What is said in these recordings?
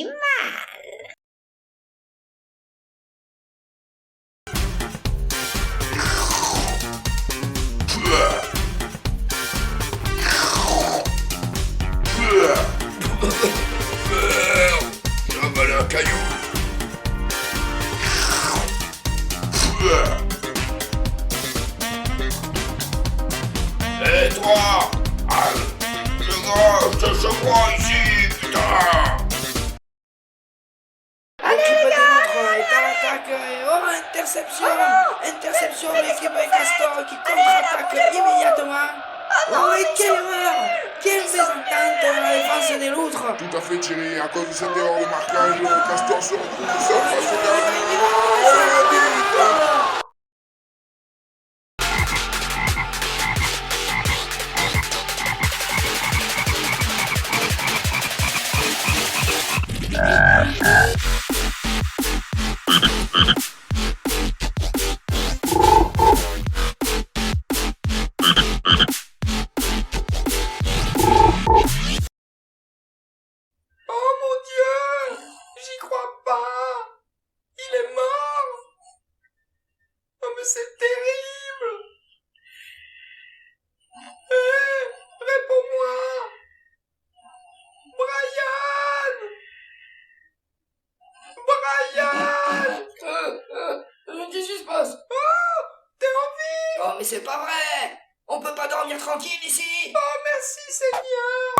si mal. Il a avalé un caillou. Et toi, le gars, je te crois ici, putain. L'équipe de notre est à l'attaque. Oh, interception. Interception de l'équipe de Castor qui contre-attaque immédiatement. Oh, et quelle erreur. Quelle mésentente de la défense des loutres. Tout à fait, Thierry. À cause de cette erreur de marquage, Castor se retrouve seul face au gardien. C'est la but. Oh mon Dieu, j'y crois pas. Il est mort. Oh mais c'est terrible. Réponds-moi. Brian. Qu'est-ce qui se passe? Oh, t'es en vie. Oh mais c'est pas vrai. On peut pas dormir tranquille ici. Oh merci Seigneur.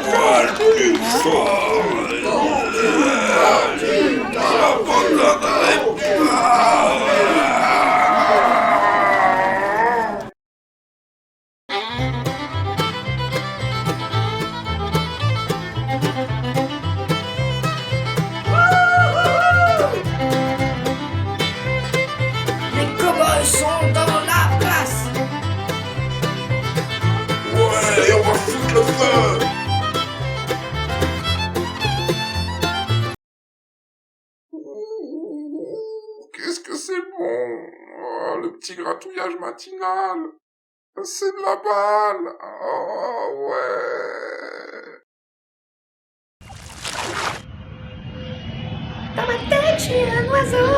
Moi le plus fort. J'abandonnerai pas. Les cow-boys sont dans la place. Ouais, on va foutre le feu. Qu'est-ce que c'est bon. Oh, le petit gratouillage matinal. C'est de la balle. Oh, ouais. Dans ma tête, je suis un oiseau.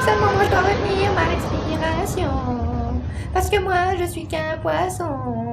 Seulement moi, je dois retenir ma respiration. Parce que moi, je suis qu'un poisson.